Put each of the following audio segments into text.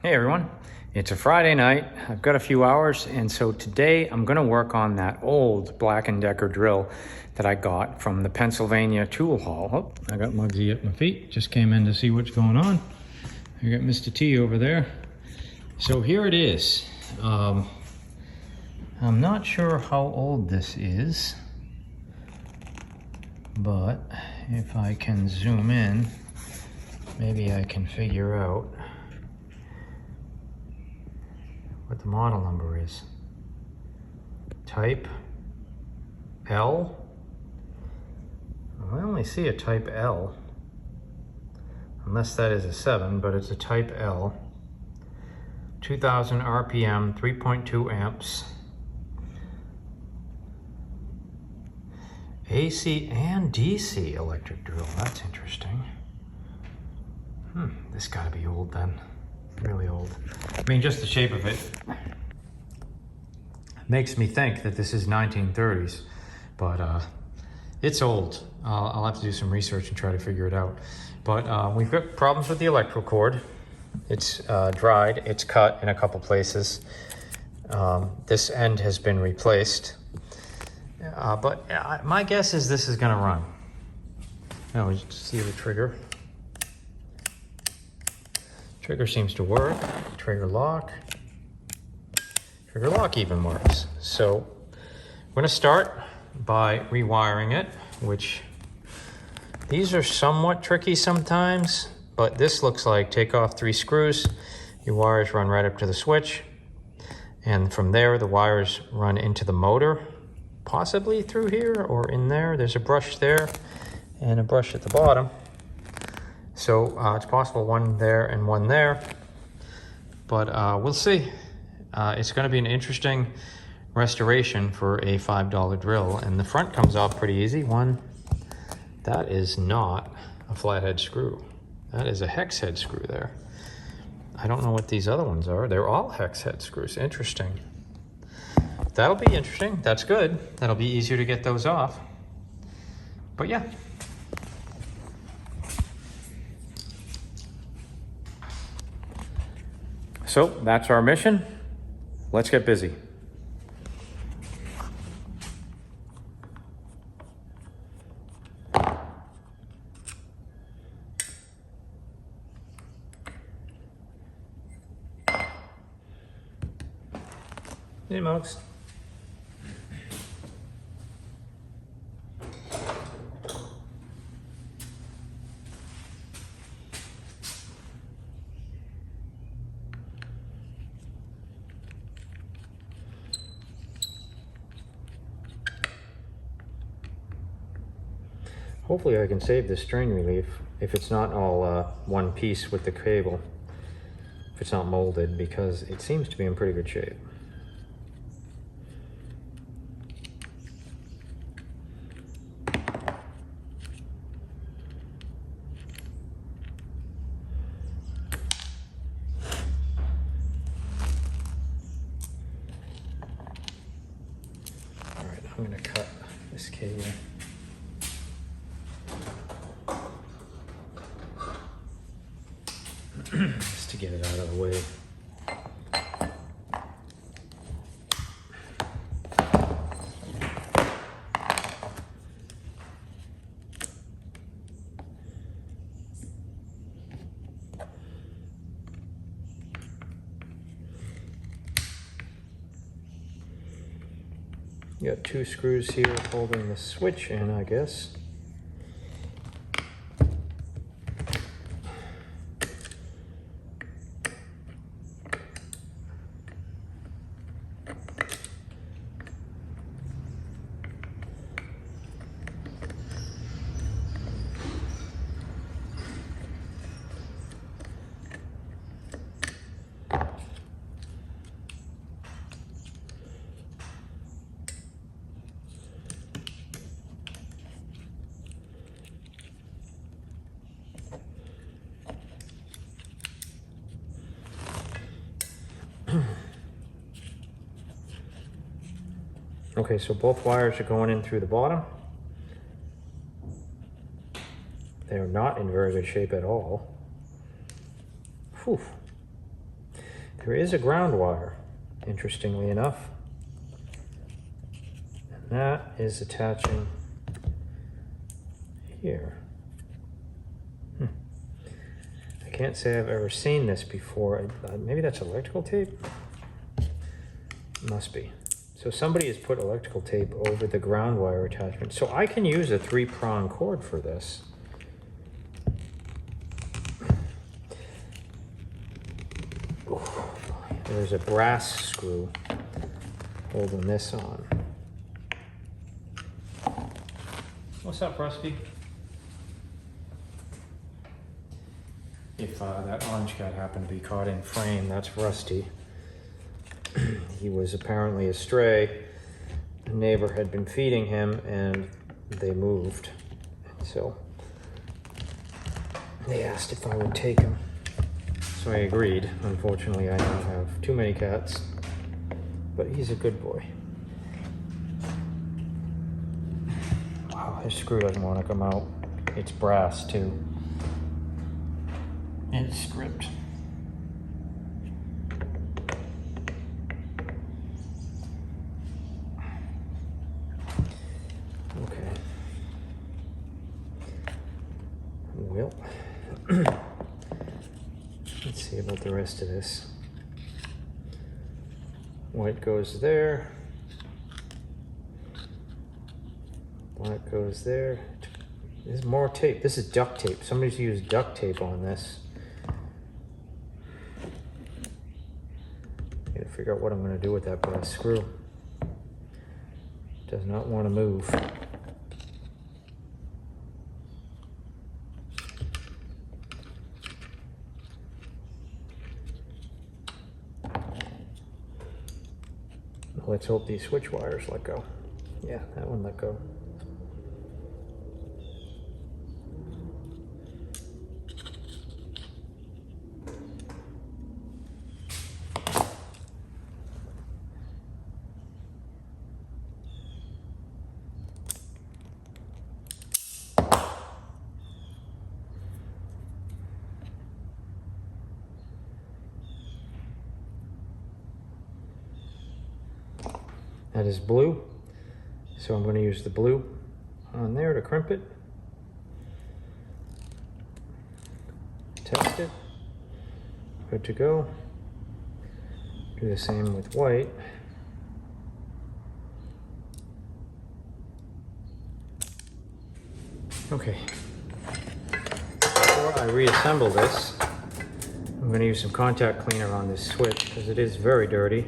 Hey everyone, it's a Friday night. I've got a few hours, and so today I'm going to work on that old Black & Decker drill that I got from the Pennsylvania Tool Hall. Oh, I got Muggsy at my feet. Just came in to see what's going on. I got Mr. T over there. So here it is. I'm not sure how old this is, but if I can zoom in, maybe I can figure out what the model number is. Type L. I only see a type L, unless that is a 7, but it's a type L. 2000 RPM, 3.2 amps. AC and DC electric drill. That's interesting. This gotta be old then. Really old. I mean, just the shape of it makes me think that this is 1930s, but it's old. I'll have to do some research and try to figure it out. But we've got problems with the electrical cord. It's dried, it's cut in a couple places. This end has been replaced. But my guess is this is gonna run. Now we just see the trigger. Trigger seems to work. Trigger lock even works. So I'm gonna start by rewiring it, which these are somewhat tricky sometimes, but this looks like take off 3 screws, your wires run right up to the switch, and from there the wires run into the motor, possibly through here or in there. There's a brush there and a brush at the bottom. So it's possible one there and one there, but we'll see. It's going to be an interesting restoration for a $5 drill, and the front comes off pretty easy. One, that is not a flathead screw. That is a hex head screw there. I don't know what these other ones are. They're all hex head screws. Interesting. That'll be interesting. That's good. That'll be easier to get those off. But yeah. So that's our mission. Let's get busy. Hey, Muggs. Hopefully I can save this strain relief if it's not all one piece with the cable, if it's not molded, because it seems to be in pretty good shape. All right, I'm gonna cut this cable. Just to get it out of the way. You got 2 screws here holding the switch in, I guess. Okay, so both wires are going in through the bottom. They're not in very good shape at all. Whew. there is a ground wire, interestingly enough. And that is attaching here. I can't say I've ever seen this before. Maybe that's electrical tape? Must be. So somebody has put electrical tape over the ground wire attachment. So I can use a 3-prong cord for this. There's a brass screw holding this on. What's up, Rusty? If that orange cat happened to be caught in frame, that's Rusty. He was apparently a stray. A neighbor had been feeding him and they moved. So they asked if I would take him. So I agreed. Unfortunately, I now have too many cats, but he's a good boy. Wow, his screw doesn't want to come out. It's brass too. And it's script. Okay. Well, let's see about the rest of this. White goes there. Black goes there. There's more tape. This is duct tape. Somebody's used duct tape on this. Gotta figure out what I'm gonna do with that brass screw. Does not want to move. Let's hope these switch wires let go. Yeah, that one let go. That is blue, so I'm going to use the blue on there to crimp it. Test it. Good to go. Do the same with white. Okay. Before I reassemble this, I'm going to use some contact cleaner on this switch because it is very dirty.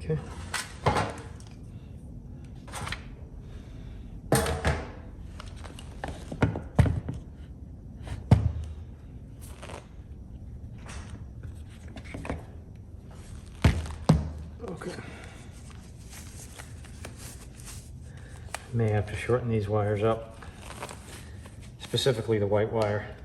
Okay. Okay. May have to shorten these wires up, specifically the white wire.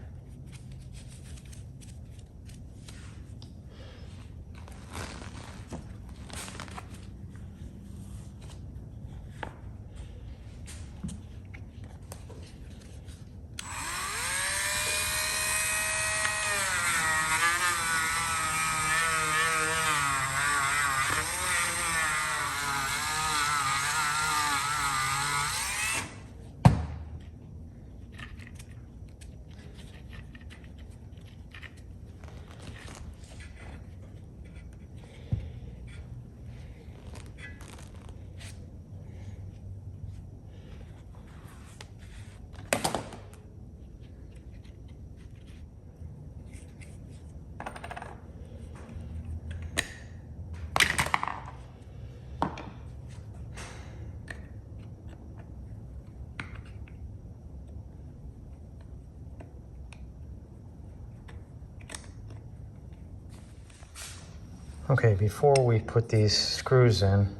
Okay, before we put these screws in,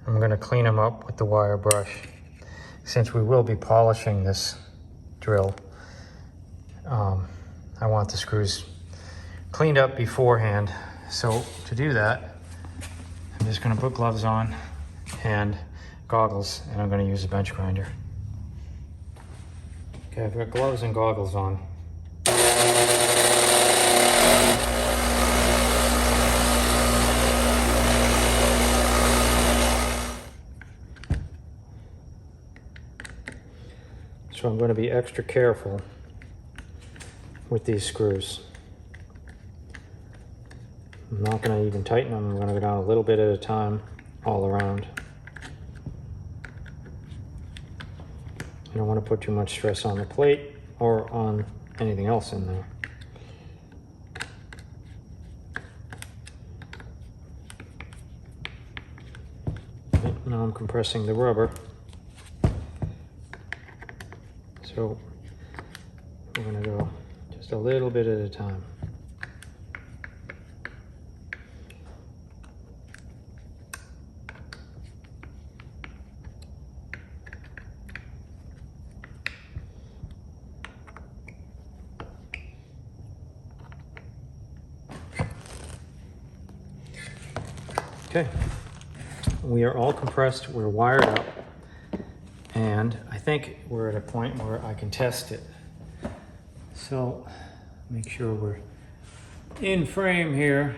I'm going to clean them up with the wire brush. Since we will be polishing this drill, I want the screws cleaned up beforehand. So to do that, I'm just going to put gloves on and goggles, and I'm going to use a bench grinder. Okay, I've got gloves and goggles on. So I'm going to be extra careful with these screws. I'm not going to even tighten them. I'm going to go down a little bit at a time all around. I don't want to put too much stress on the plate or on anything else in there. Okay, now I'm compressing the rubber. So we're going to go just a little bit at a time. Okay, we are all compressed, we're wired up, and I think we're at a point where I can test it. So make sure we're in frame here.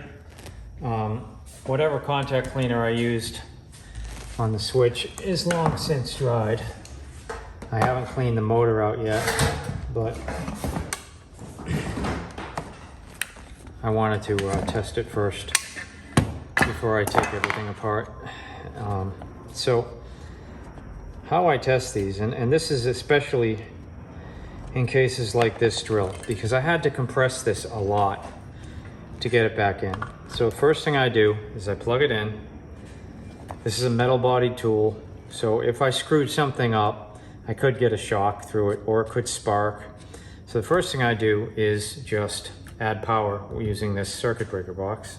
Whatever contact cleaner I used on the switch is long since dried. I haven't cleaned the motor out yet, but I wanted to test it first before I take everything apart. So how I test these, and this is especially in cases like this drill, because I had to compress this a lot to get it back in. So first thing I do is I plug it in. This is a metal bodied tool, so if I screwed something up, I could get a shock through it, or it could spark. So the first thing I do is just add power using this circuit breaker box.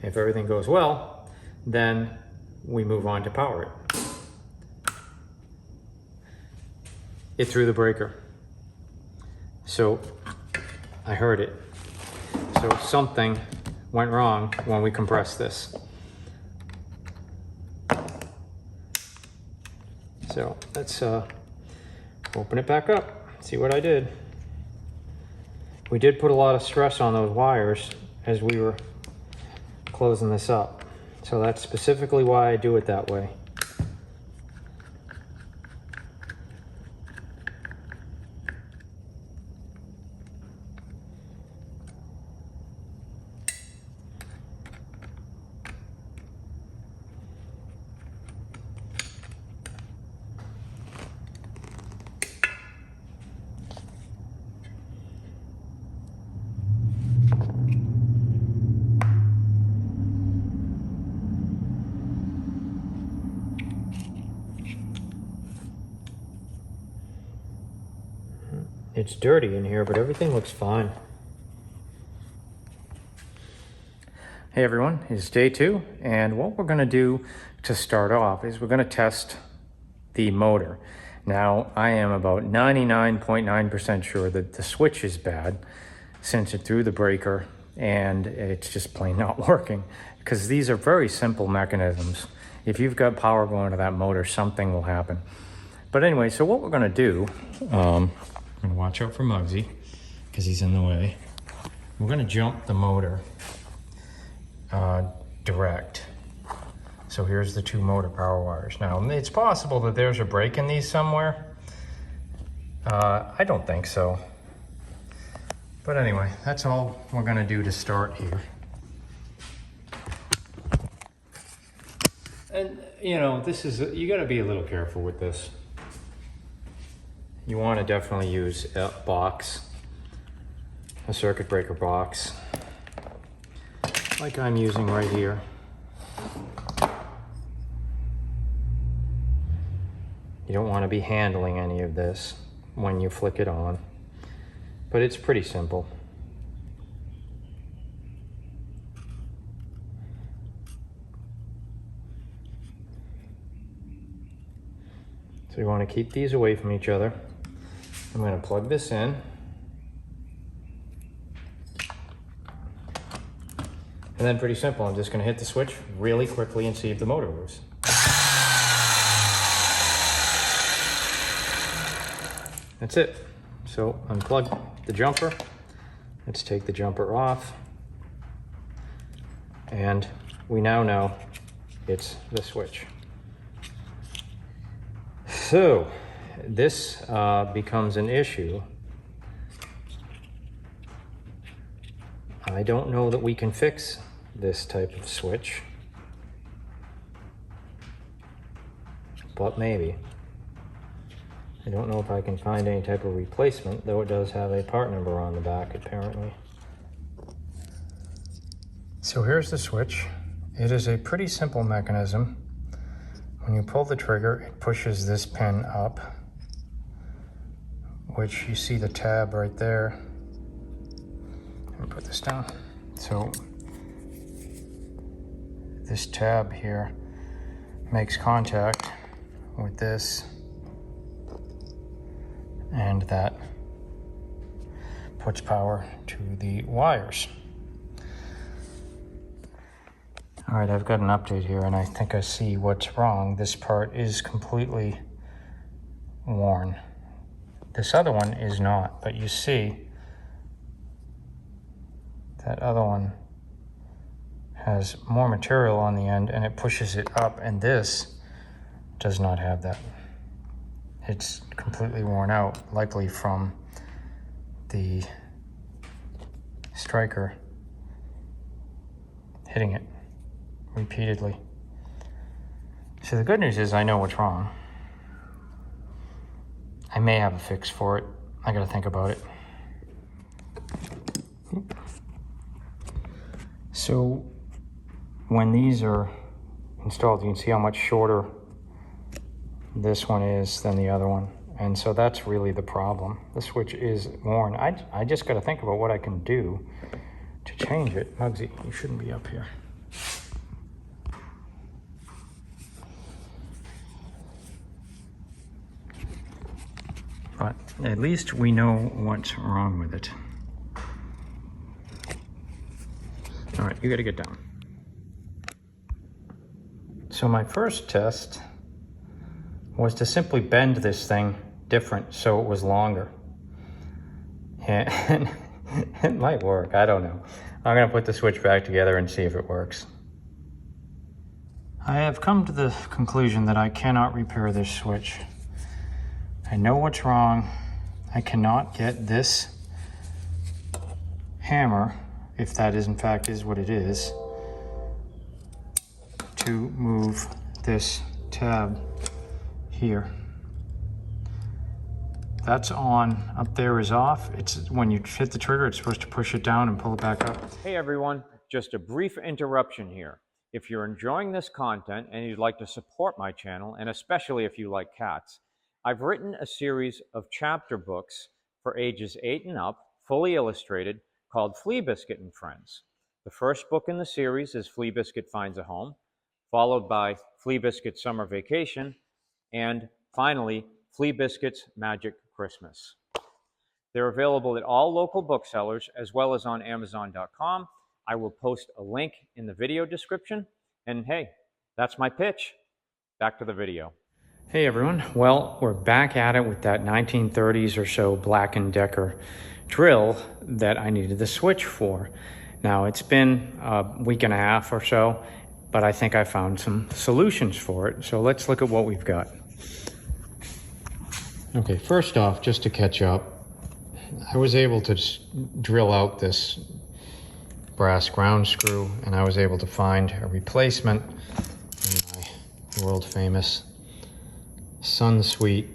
If everything goes well, then we move on to power it. It threw the breaker. So I heard it. So something went wrong when we compressed this. So let's open it back up, see what I did. We did put a lot of stress on those wires as we were closing this up. So that's specifically why I do it that way. It's dirty in here, but everything looks fine. Hey everyone, it's day 2, and what we're going to do to start off is we're going to test the motor. Now, I am about 99.9% sure that the switch is bad since it threw the breaker and it's just plain not working, because these are very simple mechanisms. If you've got power going to that motor, something will happen. But anyway, so what we're going to do, I'm going to watch out for Muggsy because he's in the way. We're going to jump the motor direct. So here's the 2 motor power wires. Now, it's possible that there's a break in these somewhere. I don't think so. But anyway, that's all we're going to do to start here. And, you know, this is, you got to be a little careful with this. You want to definitely use a box, a circuit breaker box, like I'm using right here. You don't want to be handling any of this when you flick it on, but it's pretty simple. So you want to keep these away from each other. I'm going to plug this in. And then pretty simple, I'm just going to hit the switch really quickly and see if the motor moves. That's it. So unplug the jumper. Let's take the jumper off. And we now know it's the switch. So this becomes an issue. I don't know that we can fix this type of switch, but maybe. I don't know if I can find any type of replacement, though it does have a part number on the back apparently. So here's the switch. It is a pretty simple mechanism. When you pull the trigger, it pushes this pin up, which you see the tab right there. Let me put this down. So this tab here makes contact with this, and that puts power to the wires. All right, I've got an update here, and I think I see what's wrong. This part is completely worn. This other one is not, but you see that other one has more material on the end and it pushes it up, and this does not have that. It's completely worn out, likely from the striker hitting it repeatedly. So the good news is I know what's wrong. I may have a fix for it. I gotta think about it. So when these are installed, you can see how much shorter this one is than the other one. And so that's really the problem. The switch is worn. I just got to think about what I can do to change it. Muggsy, you shouldn't be up here. But at least we know what's wrong with it. All right, you got to get down. So my first test was to simply bend this thing different so it was longer. And it might work, I don't know. I'm gonna put the switch back together and see if it works. I have come to the conclusion that I cannot repair this switch. I know what's wrong. I cannot get this hammer, if that is in fact is what it is, to move this tab here. That's on, up there is off. It's when you hit the trigger, it's supposed to push it down and pull it back up. Hey everyone, just a brief interruption here. If you're enjoying this content and you'd like to support my channel, and especially if you like cats, I've written a series of chapter books for ages 8 and up, fully illustrated, called Flea Biscuit and Friends. The first book in the series is Flea Biscuit Finds a Home, followed by Flea Biscuit Summer Vacation, and finally, Flea Biscuit's Magic Christmas. They're available at all local booksellers as well as on Amazon.com. I will post a link in the video description. And hey, that's my pitch. Back to the video. Hey everyone, well, we're back at it with that 1930s or so Black & Decker drill that I needed the switch for. Now, it's been a week and a half or so, but I think I found some solutions for it. So let's look at what we've got. Okay, first off, just to catch up, I was able to drill out this brass ground screw, and I was able to find a replacement in my world famous Sunsweet,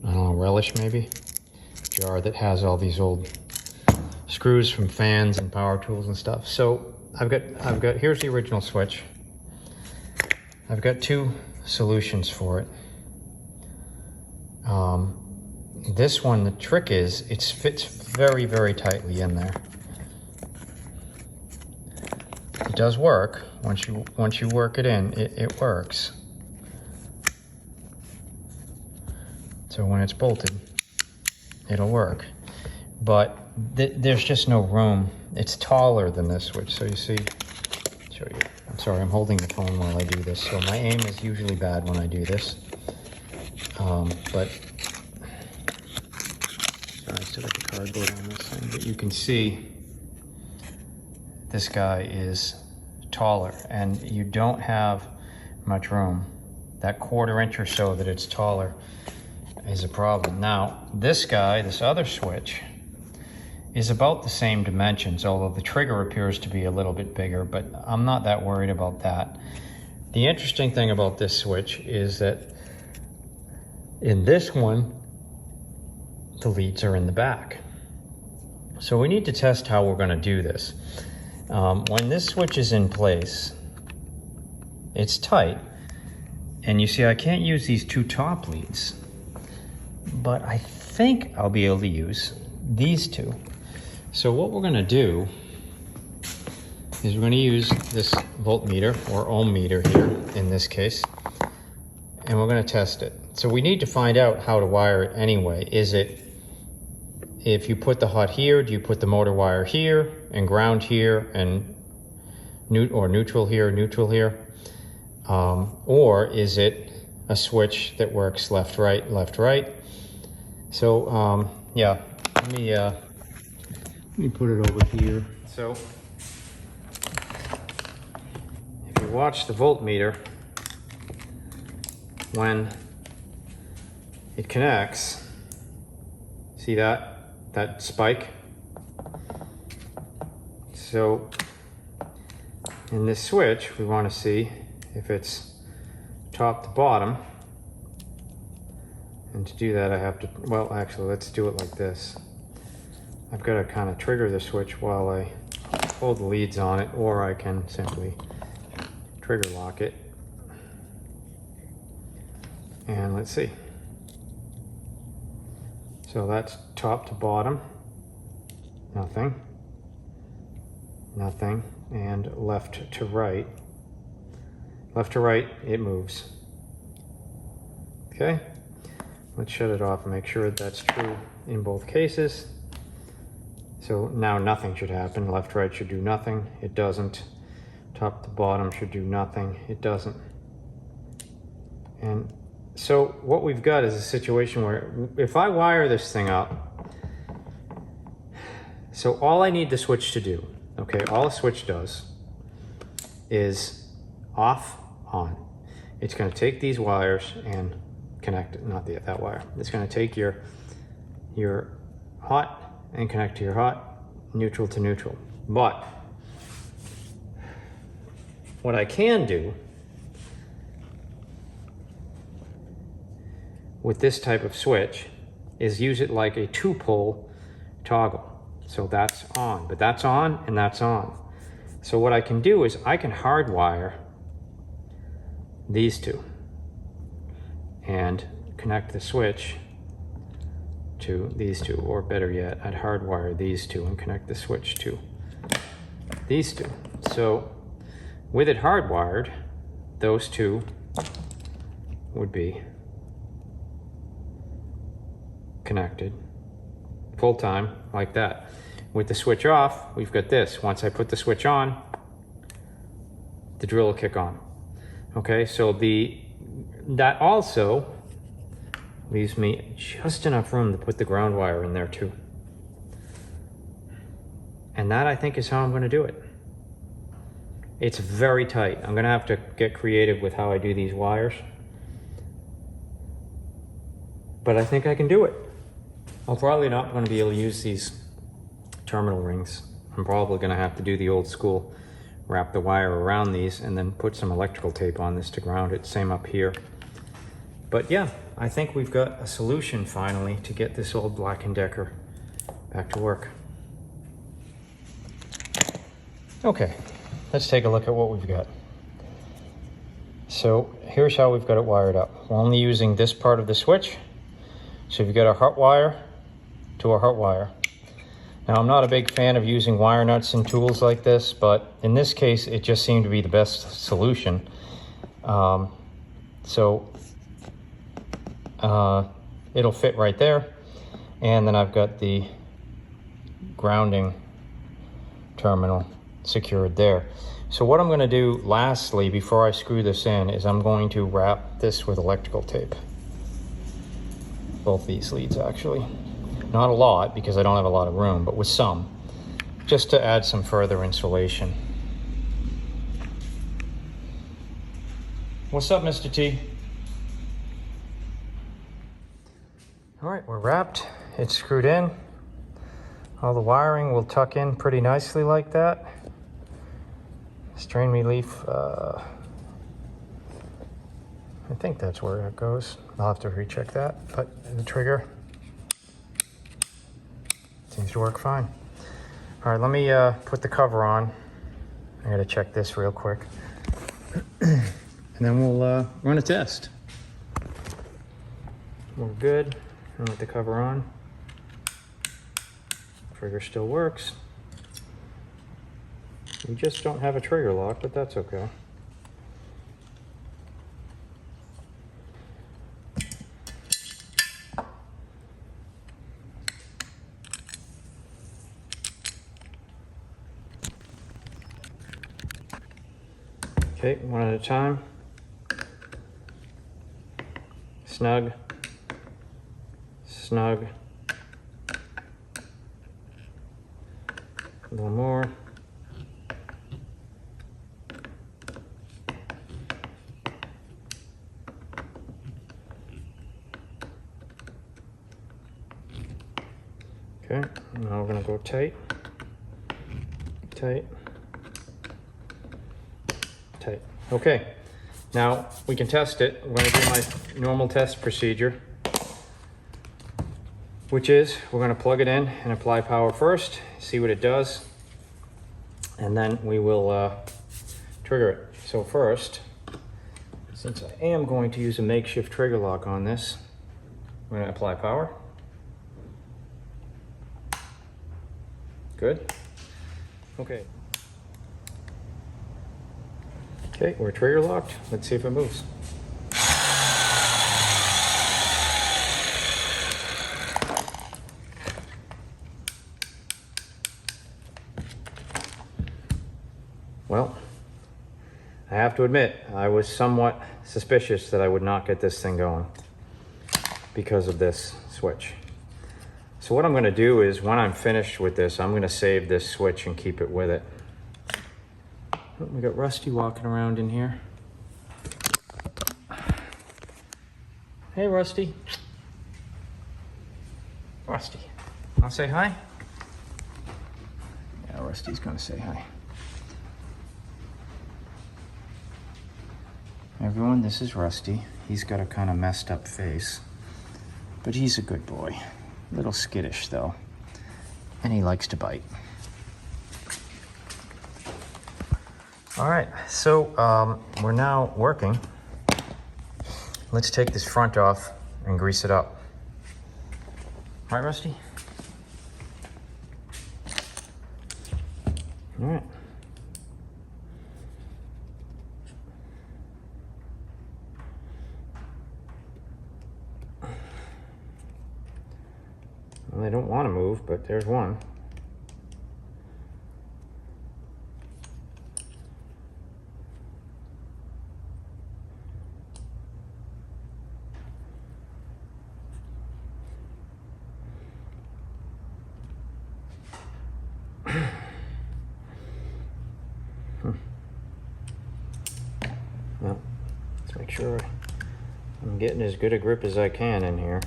I don't know, relish maybe, jar that has all these old screws from fans and power tools and stuff. So I've got here's the original switch. I've got two solutions for it. This one, the trick is it fits very, very tightly in there. It does work. Once you work it in, it works. So when it's bolted, it'll work. But there's just no room. It's taller than this switch. So you see, show you. I'm sorry, I'm holding the phone while I do this. So my aim is usually bad when I do this. But sorry, I still got the cardboard on this thing. But you can see this guy is taller, and you don't have much room. That 1/4 inch or so that it's taller is a problem. Now, this guy, this other switch, is about the same dimensions, although the trigger appears to be a little bit bigger, but I'm not that worried about that. The interesting thing about this switch is that in this one, the leads are in the back. So we need to test how we're going to do this. When this switch is in place, it's tight, and you see I can't use these 2 top leads, but I think I'll be able to use these 2. So what we're going to do is we're going to use this voltmeter or ohm meter here in this case, and we're going to test it. So we need to find out how to wire it anyway. Is it, if you put the hot here, do you put the motor wire here and ground here and neutral here, neutral here? Or is it a switch that works left, right? So yeah, let me put it over here. So if you watch the voltmeter, when it connects, see that spike? So in this switch, we want to see if it's top to bottom. And to do that, I have to, well, actually, let's do it like this. I've got to kind of trigger the switch while I hold the leads on it, or I can simply trigger lock it. And let's see. So that's top to bottom, nothing, and left to right. Left to right, it moves. Okay, let's shut it off and make sure that's true in both cases. So now nothing should happen. Left, right should do nothing. It doesn't. Top to bottom should do nothing. It doesn't. And so what we've got is a situation where if I wire this thing up, so all I need the switch to do, okay, all a switch does is off, on. It's going to take these wires and connect it, not that wire. It's going to take your hot and connect to your hot, neutral to neutral. But what I can do with this type of switch is use it like a 2-pole toggle. So that's on, but that's on and that's on. So what I can do is I can hardwire these 2 and connect the switch to these 2, or better yet, I'd hardwire these 2 and connect the switch to these 2. So with it hardwired, those 2 would be connected full time like that. With the switch off, we've got this. Once I put the switch on, the drill will kick on. Okay, so that also leaves me just enough room to put the ground wire in there too. And that, I think, is how I'm going to do it. It's very tight. I'm going to have to get creative with how I do these wires. But I think I can do it. I'm probably not going to be able to use these terminal rings. I'm probably going to have to do the old school, wrap the wire around these and then put some electrical tape on this to ground it. Same up here. But yeah, I think we've got a solution finally to get this old Black & Decker back to work. Okay, let's take a look at what we've got. So here's how we've got it wired up. We're only using this part of the switch. So you've got a hot wire to a hot wire. Now, I'm not a big fan of using wire nuts and tools like this, but in this case, it just seemed to be the best solution. it'll fit right there. And then I've got the grounding terminal secured there. So what I'm going to do lastly before I screw this in is I'm going to wrap this with electrical tape. Both these leads actually. Not a lot because I don't have a lot of room, but with some, just to add some further insulation. What's up, Mr. T? All right, we're wrapped. It's screwed in. All the wiring will tuck in pretty nicely like that. Strain relief, I think that's where it goes. I'll have to recheck that, but the trigger seems to work fine. All right, let me put the cover on. I gotta check this real quick. And then we'll run a test. We're good. And with the cover on, trigger still works. We just don't have a trigger lock, but that's okay. Okay, one at a time. Snug. Snug. A little more. Okay, now we're gonna go tight, tight, tight. Okay, now we can test it. I'm gonna do my normal test procedure, which is we're gonna plug it in and apply power first, see what it does, and then we will trigger it. So first, since I am going to use a makeshift trigger lock on this, I'm gonna apply power. Good. Okay. Okay, we're trigger locked. Let's see if it moves. Well, I have to admit, I was somewhat suspicious that I would not get this thing going because of this switch. So what I'm going to do is when I'm finished with this, I'm going to save this switch and keep it with it. Oh, we got Rusty walking around in here. Hey, Rusty. Rusty, wanna say hi? Yeah, Rusty's going to say hi. Everyone, this is Rusty. He's got a kind of messed up face, but he's a good boy. A little skittish though, and he likes to bite. All right, so we're now working. Let's take this front off and grease it up. All right, Rusty? All right. Well, they don't want to move, but there's one. Well, let's make sure I'm getting as good a grip as I can in here.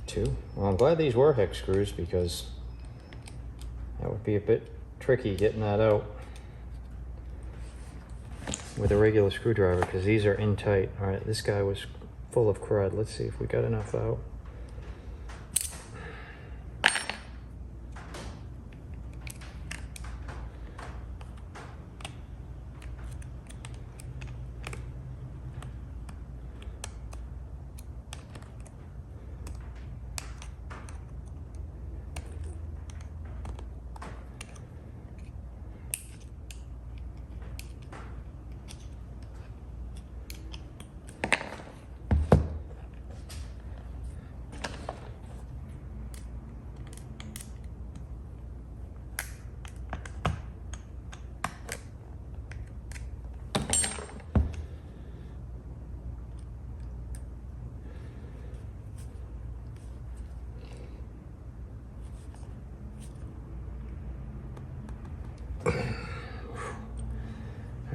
Two. Well, I'm glad these were hex screws because that would be a bit tricky getting that out with a regular screwdriver because these are in tight. All right, this guy was full of crud. Let's see if we got enough out.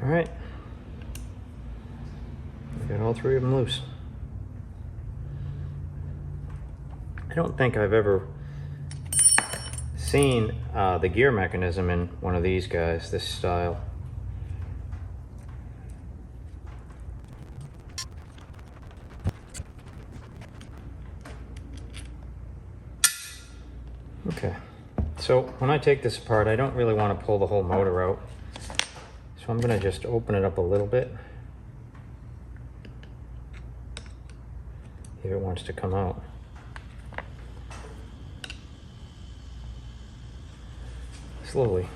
All right. We got all three of them loose. I don't think I've ever seen the gear mechanism in one of these guys, this style. Okay, so when I take this apart, I don't really want to pull the whole motor out. So I'm going to just open it up a little bit if it wants to come out. Slowly.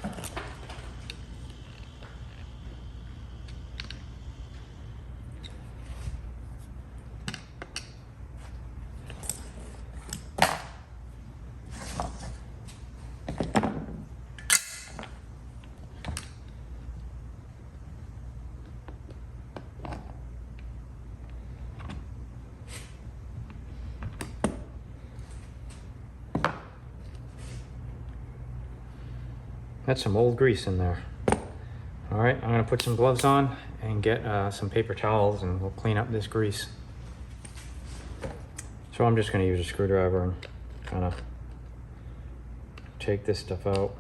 That's some old grease in there. All right, I'm gonna put some gloves on and get some paper towels and we'll clean up this grease. So I'm just gonna use a screwdriver and kind of take this stuff out.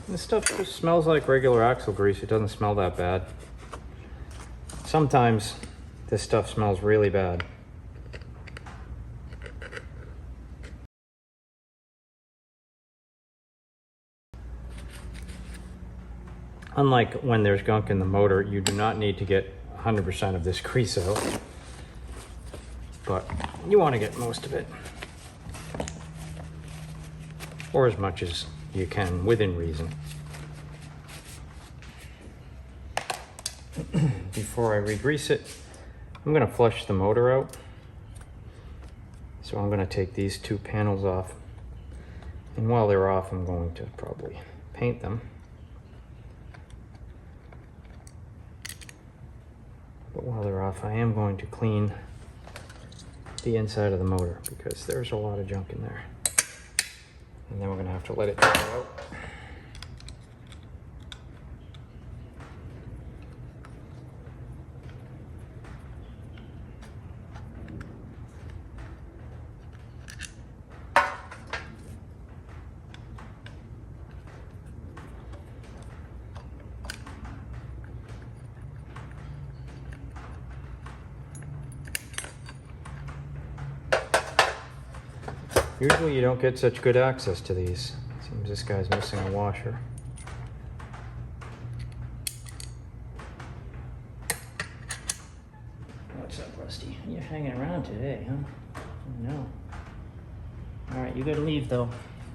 This stuff just smells like regular axle grease. It doesn't smell that bad. Sometimes this stuff smells really bad. Unlike when there's gunk in the motor, you do not need to get 100% of this grease out, but you want to get most of it, or as much as you can within reason. Before I re-grease it, I'm going to flush the motor out. So I'm going to take these two panels off, and while they're off, I'm going to probably paint them. But while they're off, I am going to clean the inside of the motor because there's a lot of junk in there. And then we're going to have to let it dry out. Usually you don't get such good access to these. Seems this guy's missing a washer. What's up, Rusty? You're hanging around today, huh? Oh, no. All right, you gotta leave though.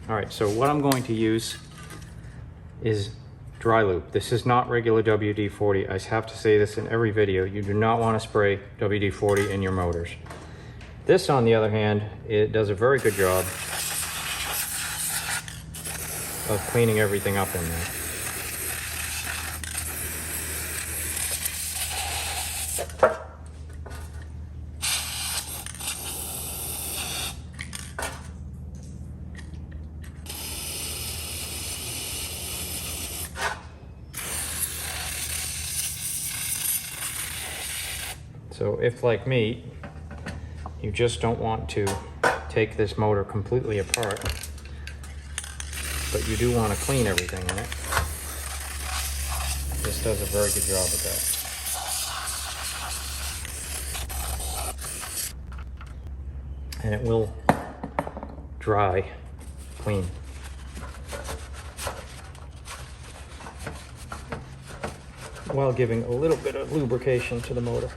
All right, so what I'm going to use is dry lube. This is not regular WD-40. I have to say this in every video. You do not want to spray WD-40 in your motors. This, on the other hand, it does a very good job of cleaning everything up in there. So if, like me, you just don't want to take this motor completely apart, but you do want to clean everything in it, this does a very good job of that. And it will dry clean. While giving a little bit of lubrication to the motor.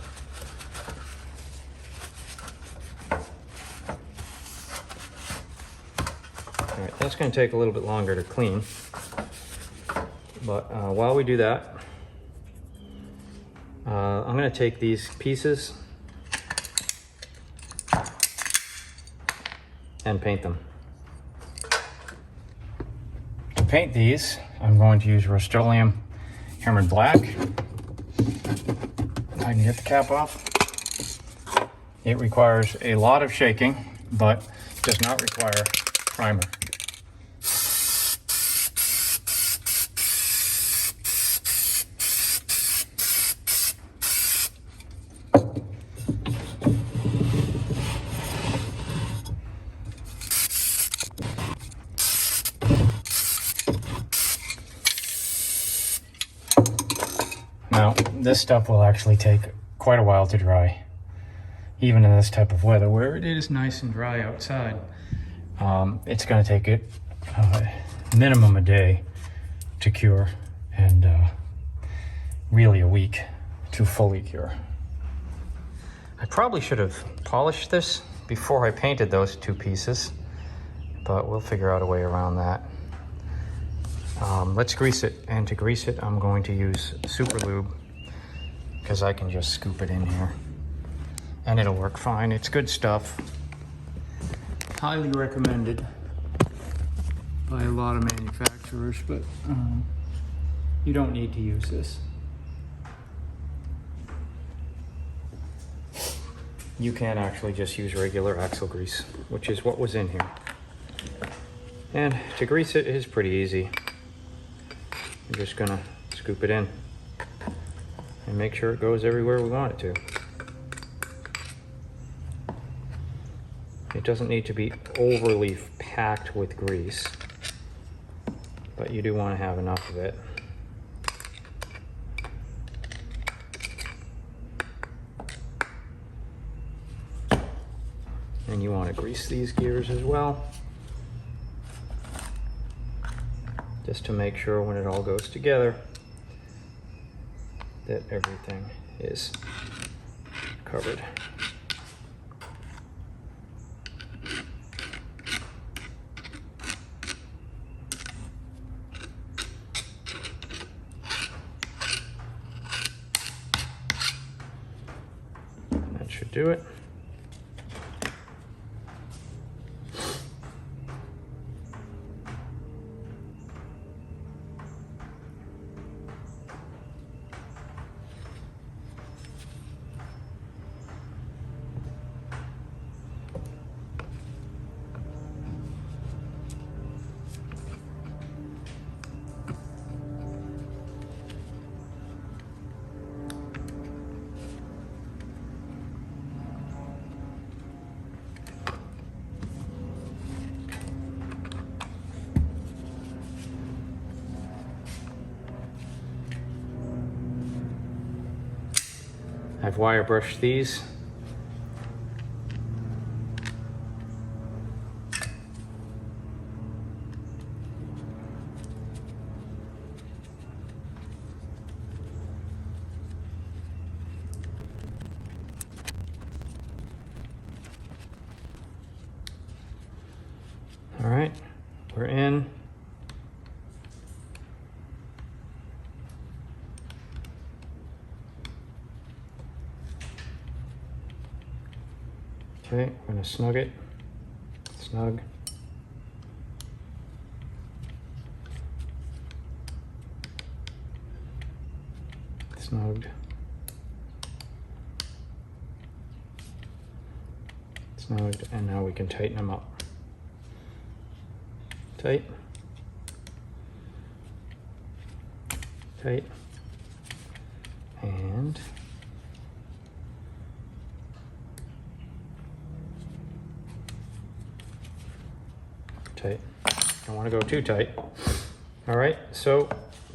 Alright, that's going to take a little bit longer to clean, but while we do that, I'm going to take these pieces and paint them. To paint these, I'm going to use Rust-Oleum Hammered Black. I can get the cap off. It requires a lot of shaking, but does not require primer. this stuff will actually take quite a while to dry, even in this type of weather where it is nice and dry outside. It's going to take it minimum a day to cure, and really a week to fully cure. I probably should have polished this before I painted those two pieces, but we'll figure out a way around that. Let's grease it, and to grease it I'm going to use Super Lube, because I can just scoop it in here and it'll work fine. It's good stuff, highly recommended by a lot of manufacturers, but you don't need to use this. You can actually just use regular axle grease, which is what was in here. And to grease it is pretty easy. We're just gonna scoop it in and make sure it goes everywhere we want it to. It doesn't need to be overly packed with grease, but you do want to have enough of it. And you want to grease these gears as well, just to make sure when it all goes together that everything is covered. That should do it. I've wire brushed these. All right, we're in. Okay, I'm gonna snug it. Snug. Snugged. Snugged, and now we can tighten them up. Tight. Tight. And tight. Don't want to go too tight. All right, so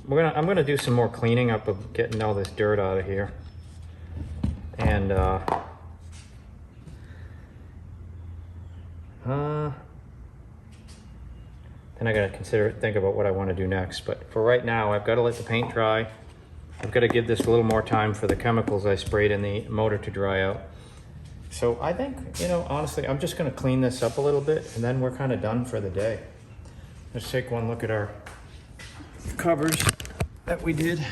I'm gonna do some more cleaning up of getting all this dirt out of here, and then I gotta think about what I want to do next. But for right now, I've got to let the paint dry. I've got to give this a little more time for the chemicals I sprayed in the motor to dry out. So I think, you know, honestly, I'm just gonna clean this up a little bit, and then we're kind of done for the day. Let's take one look at our covers that we did. You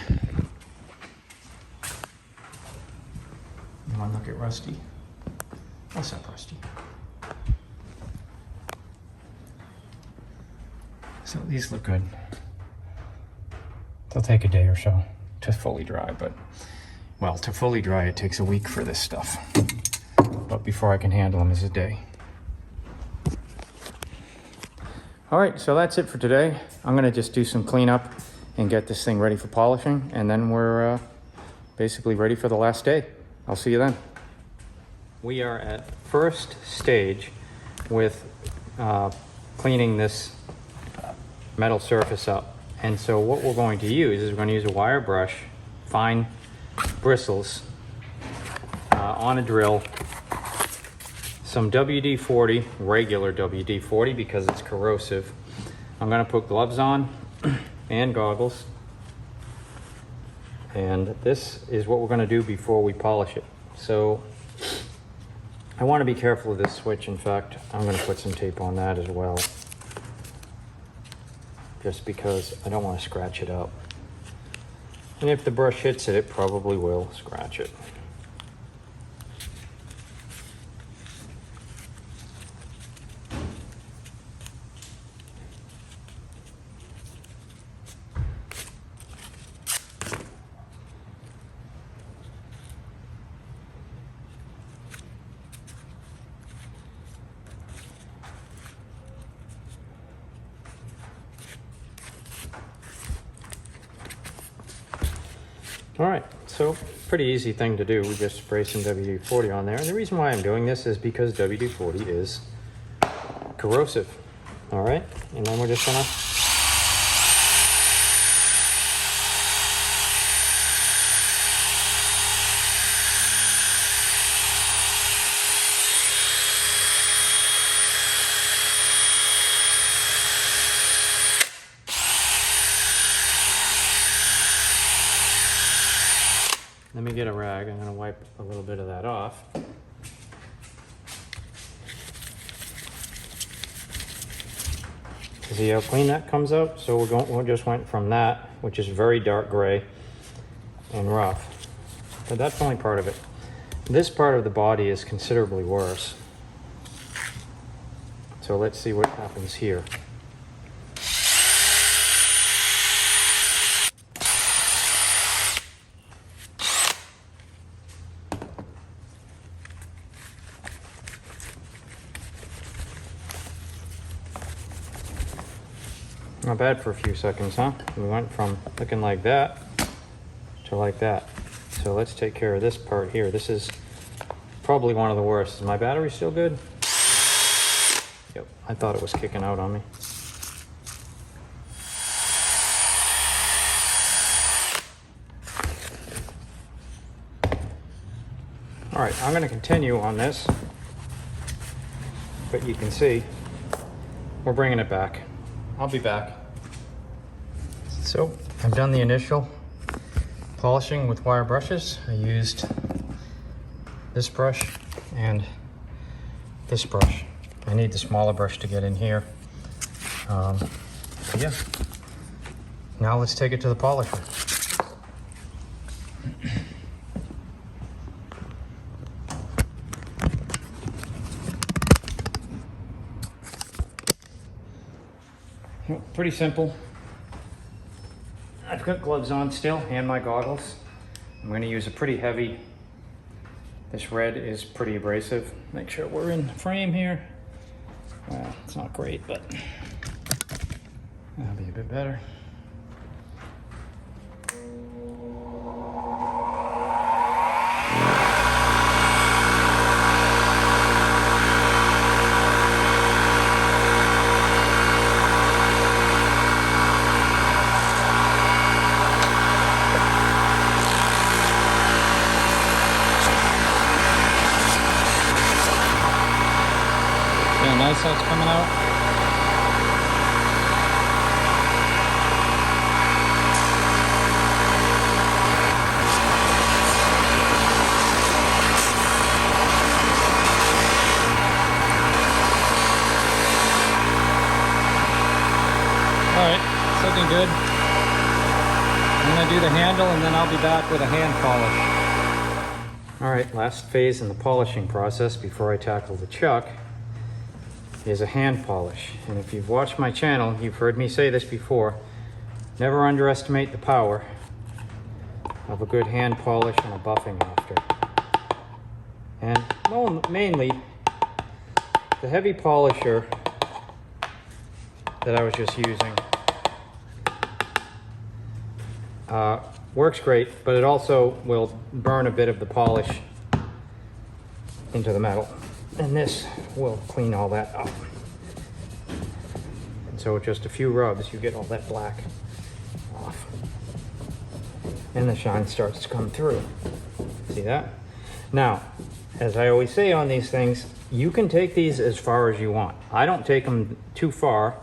want to look at Rusty? What's up, Rusty? So these look good. They'll take a day or so to fully dry, but, well, to fully dry, it takes a week for this stuff. But before I can handle them is a day. All right, so that's it for today. I'm gonna just do some cleanup and get this thing ready for polishing, and then we're basically ready for the last day. I'll see you then. We are at first stage with cleaning this metal surface up. And so what we're going to use is we're going to use a wire brush, fine bristles on a drill, some WD-40, regular WD-40 because it's corrosive. I'm gonna put gloves on and goggles. And this is what we're gonna do before we polish it. So I wanna be careful of this switch. In fact, I'm gonna put some tape on that as well, just because I don't wanna scratch it up. And if the brush hits it, it probably will scratch it. All right, so pretty easy thing to do. We just spray some WD-40 on there. And the reason why I'm doing this is because WD-40 is corrosive. All right, and then we're just gonna let me get a rag. I'm gonna wipe a little bit of that off. See how clean that comes out? So we just went from that, which is very dark gray and rough, but that's only part of it. This part of the body is considerably worse. So let's see what happens here. Not bad for a few seconds, huh? We went from looking like that to like that. So let's take care of this part here. This is probably one of the worst. Is my battery still good? Yep, I thought it was kicking out on me. All right, I'm gonna continue on this, but you can see we're bringing it back. I'll be back. So I've done the initial polishing with wire brushes. I used this brush and this brush. I need the smaller brush to get in here. Yeah. Now let's take it to the polisher. Pretty simple. I've got gloves on still and my goggles. I'm going to use a pretty heavy, this red is pretty abrasive. Make sure we're in frame here. Well, it's not great, but that'll be a bit better. Nice how it's coming out. All right, it's looking good. I'm gonna do the handle and then I'll be back with a hand polish. All right, last phase in the polishing process before I tackle the chuck is a hand polish. And if you've watched my channel, you've heard me say this before. Never underestimate the power of a good hand polish and a buffing after. And mainly, the heavy polisher that I was just using works great, but it also will burn a bit of the polish into the metal. And this will clean all that up. And so with just a few rubs, you get all that black off. and the shine starts to come through. See that? Now, as I always say on these things, you can take these as far as you want. I don't take them too far,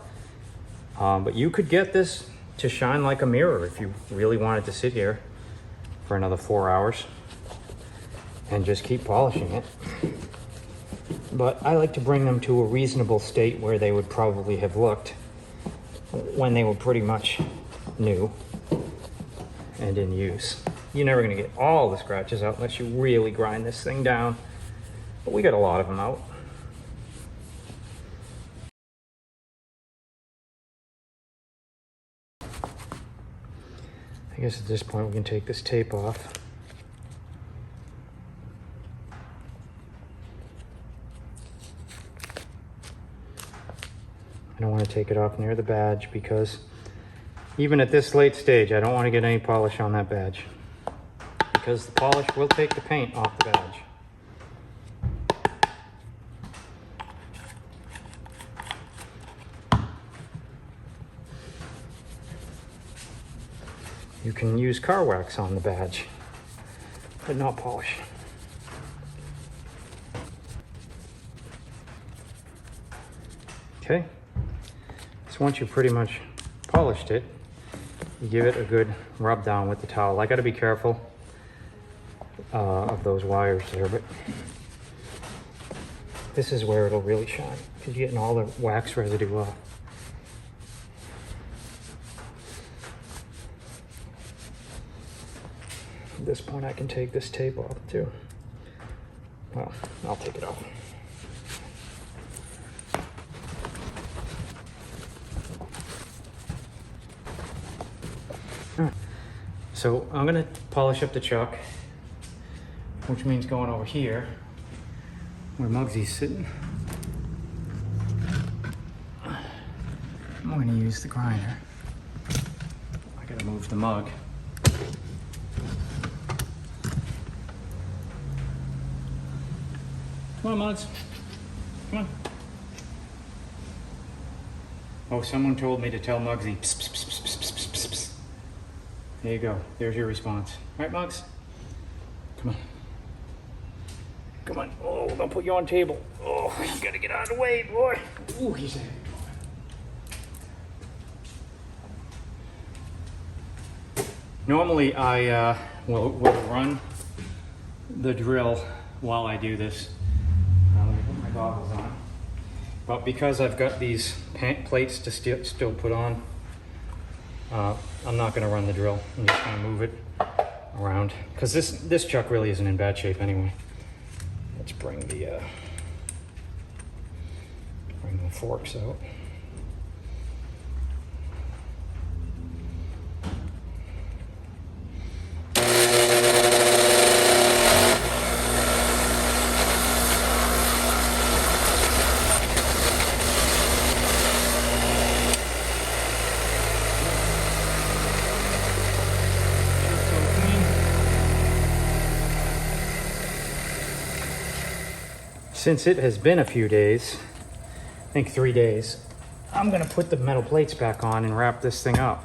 but you could get this to shine like a mirror if you really wanted to sit here for another 4 hours and just keep polishing it. But I like to bring them to a reasonable state where they would probably have looked when they were pretty much new and in use. You're never going to get all the scratches out unless you really grind this thing down, but we got a lot of them out. I guess at this point we can take this tape off. I don't want to take it off near the badge because even at this late stage, I don't want to get any polish on that badge because the polish will take the paint off the badge. You can use car wax on the badge, but not polish. Okay. So once you've pretty much polished it, you give it a good rub down with the towel. I got to be careful of those wires there, but this is where it'll really shine because you're getting all the wax residue off. At this point, I can take this tape off too. Well, I'll take it off. So I'm gonna polish up the chuck, which means going over here where Mugsy's sitting. I'm gonna use the grinder. I gotta move the mug. Come on, Mugs. Come on. Oh, someone told me to tell Mugsy. Psst, psst, psst, psst, psst, psst, psst. There you go. There's your response. All right, Mugs? Come on. Come on. Oh, don't put you on table. Oh, you gotta get out of the way, boy. Ooh, he's heavy. Normally, I will run the drill while I do this. Let me put my goggles on. But because I've got these plates to still put on, I'm not going to run the drill. I'm just going to move it around because this chuck really isn't in bad shape anyway. Let's bring the forks out. Since it has been a few days, I think 3 days, I'm gonna put the metal plates back on and wrap this thing up.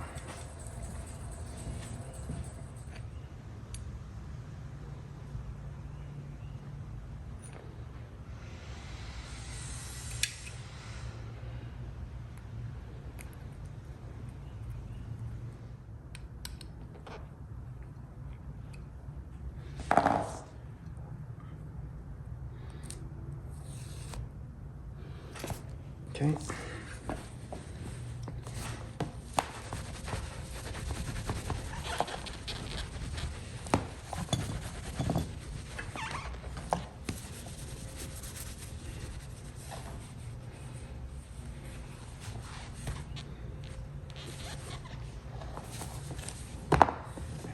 Okay.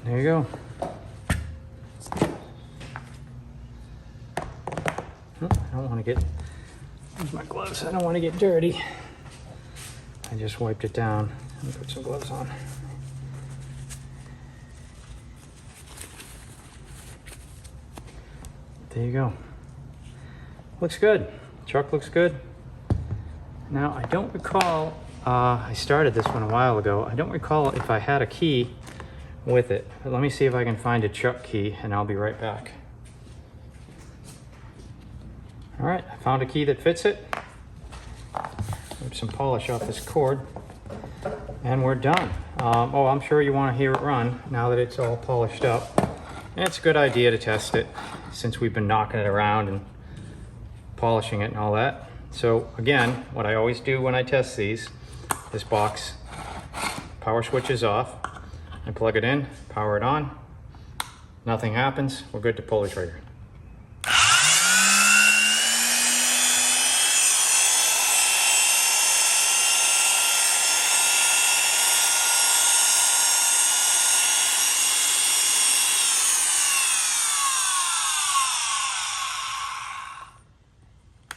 There you go. I don't want to get, where's my gloves? I don't want to get dirty. I just wiped it down and put some gloves on. There you go. Looks good. Truck looks good. Now, I don't recall, I started this one a while ago. I don't recall if I had a key with it. But let me see if I can find a chuck key and I'll be right back. All right, I found a key that fits it. Rip some polish off this cord and we're done. Oh, I'm sure you want to hear it run now that it's all polished up. And it's a good idea to test it since we've been knocking it around and polishing it and all that. So again, what I always do when I test these, this box power switch is off. I plug it in, power it on, nothing happens, we're good to pull the trigger.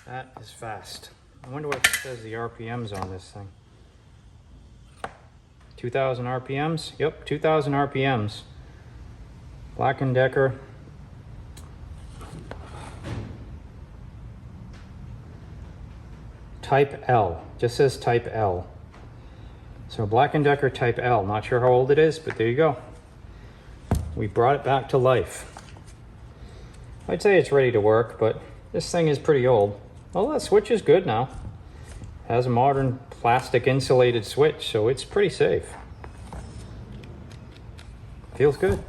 That is fast. I wonder what it says the RPMs on this thing. 2,000 RPMs? Yep, 2,000 RPMs. Black & Decker. Type L. Just says Type L. So Black & Decker Type L. Not sure how old it is, but there you go. We brought it back to life. I'd say it's ready to work, but this thing is pretty old. Well, that switch is good now. Has a modern plastic insulated switch, so it's pretty safe. Feels good.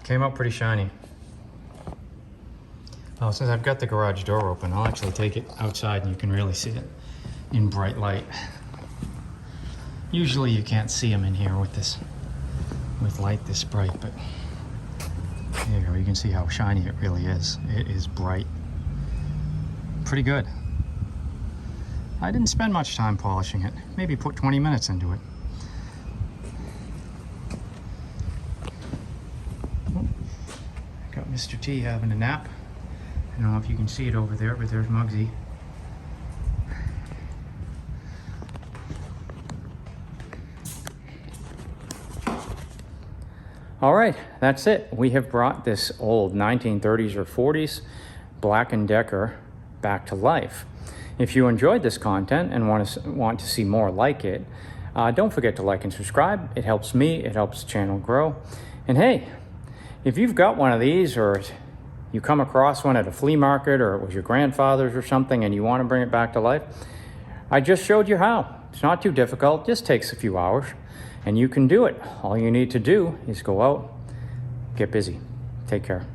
Came out pretty shiny. Oh, since I've got the garage door open, I'll actually take it outside and you can really see it in bright light. Usually you can't see them in here with this, with light this bright, but there you go. You can see how shiny it really is. It is bright. Pretty good. I didn't spend much time polishing it. Maybe put 20 minutes into it. Got Mr. T having a nap. I don't know if you can see it over there, but there's Muggsy. All right, that's it. We have brought this old 1930s or 40s Black & Decker back to life. If you enjoyed this content and want to see more like it, don't forget to like and subscribe. It helps me, it helps the channel grow. And hey, if you've got one of these or you come across one at a flea market or it was your grandfather's or something and you want to bring it back to life, I just showed you how. It's not too difficult, just takes a few hours. And you can do it. All you need to do is go out, get busy. Take care.